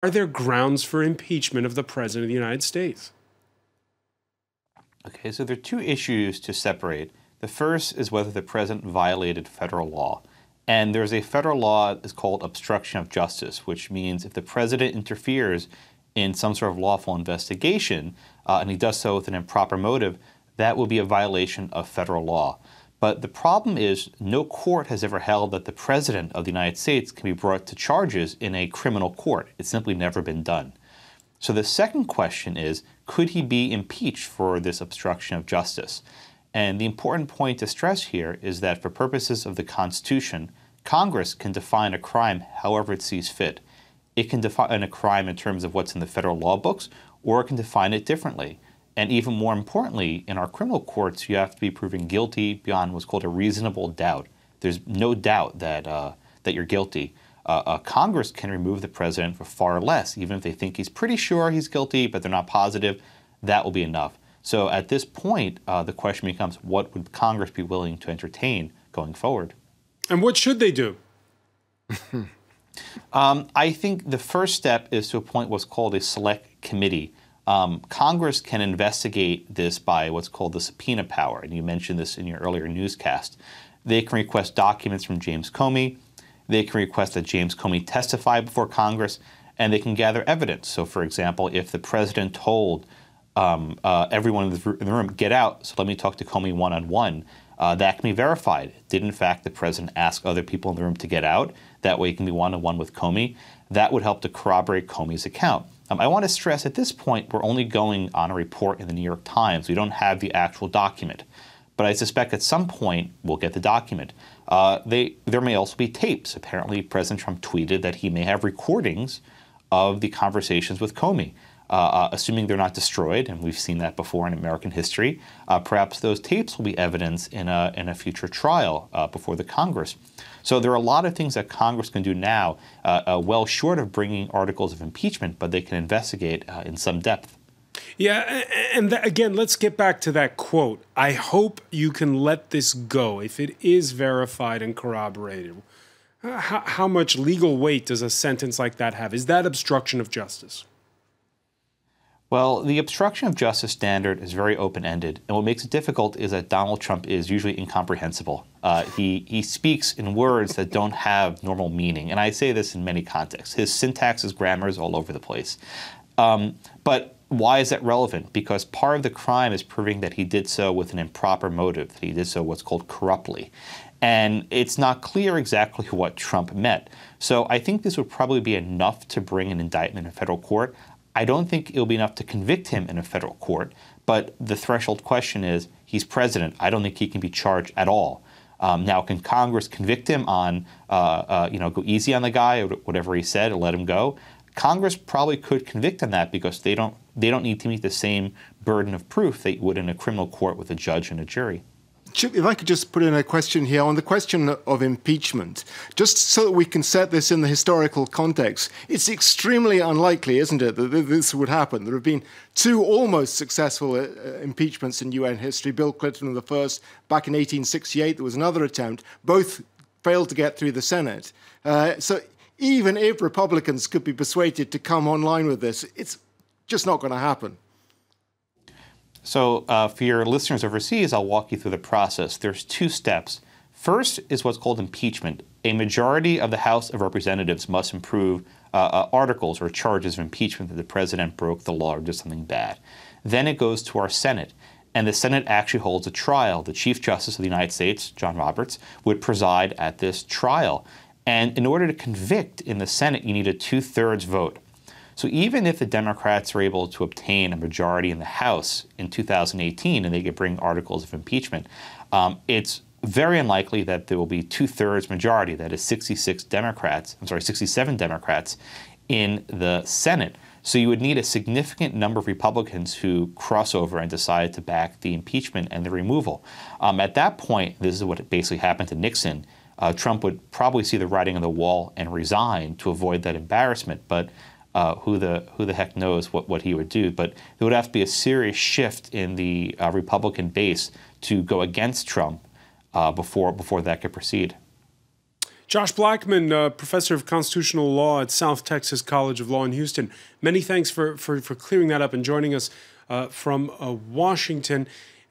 Are there grounds for impeachment of the President of the United States? Okay, so there are two issues to separate. The first is whether the president violated federal law. And there's a federal law that's called obstruction of justice, which means if the president interferes in some sort of lawful investigation, and he does so with an improper motive, that will be a violation of federal law. But the problem is no court has ever held that the president of the United States can be brought to charges in a criminal court. It's simply never been done. So the second question is, could he be impeached for this obstruction of justice? And the important point to stress here is that for purposes of the Constitution, Congress can define a crime however it sees fit. It can define a crime in terms of what's in the federal law books, or it can define it differently. And even more importantly, in our criminal courts, you have to be proven guilty beyond what's called a reasonable doubt. There's no doubt that you're guilty. Congress can remove the president for far less, even if they think he's pretty sure he's guilty, but they're not positive. That will be enough. So at this point, the question becomes, what would Congress be willing to entertain going forward? And what should they do? I think the first step is to appoint what's called a select committee. Congress can investigate this by what's called the subpoena power, and you mentioned this in your earlier newscast. They can request documents from James Comey. They can request that James Comey testify before Congress, and they can gather evidence. So, for example, if the president told everyone in the room, get out, so let me talk to Comey one-on-one, that can be verified. Did, in fact, the president ask other people in the room to get out? That way he can be one-on-one with Comey. That would help to corroborate Comey's account. I want to stress at this point, we're only going on a report in the New York Times. We don't have the actual document. But I suspect at some point we'll get the document. There may also be tapes. Apparently, President Trump tweeted that he may have recordings of the conversations with Comey. Assuming they're not destroyed, and we've seen that before in American history, perhaps those tapes will be evidence in a future trial before the Congress. So there are a lot of things that Congress can do now, well short of bringing articles of impeachment, but they can investigate in some depth. Yeah, and again, let's get back to that quote. I hope you can let this go if it is verified and corroborated. How much legal weight does a sentence like that have? Is that obstruction of justice? Well, the obstruction of justice standard is very open-ended, and what makes it difficult is that Donald Trump is usually incomprehensible. He speaks in words that don't have normal meaning, and I say this in many contexts. His syntax, his grammar is all over the place. But why is that relevant? Because part of the crime is proving that he did so with an improper motive, that he did so what's called corruptly. And it's not clear exactly what Trump meant. So I think this would probably be enough to bring an indictment in federal court. I don't think it'll be enough to convict him in a federal court, but the threshold question is, he's president. I don't think he can be charged at all. Now, can Congress convict him on, go easy on the guy or whatever he said and let him go? Congress probably could convict on that because they don't need to meet the same burden of proof they would in a criminal court with a judge and a jury. Chip, if I could just put in a question here on the question of impeachment, just so that we can set this in the historical context. It's extremely unlikely, isn't it, that this would happen? There have been two almost successful impeachments in UN history. Bill Clinton the first back in 1868. There was another attempt. Both failed to get through the Senate. So even if Republicans could be persuaded to come online with this, it's just not going to happen. So for your listeners overseas, I'll walk you through the process. There's two steps. First is what's called impeachment. A majority of the House of Representatives must approve articles or charges of impeachment that the president broke the law or did something bad. Then it goes to our Senate, and the Senate actually holds a trial. The Chief Justice of the United States, John Roberts, would preside at this trial. And in order to convict in the Senate, you need a 2/3 vote. So even if the Democrats are able to obtain a majority in the House in 2018 and they could bring articles of impeachment, it's very unlikely that there will be 2/3 majority, that is 67 Democrats in the Senate. So you would need a significant number of Republicans who cross over and decide to back the impeachment and the removal. At that point, this is what basically happened to Nixon. Trump would probably see the writing on the wall and resign to avoid that embarrassment. But who the heck knows what he would do. But there would have to be a serious shift in the Republican base to go against Trump before that could proceed. Josh Blackman, professor of constitutional law at South Texas College of Law in Houston. Many thanks for clearing that up and joining us from Washington.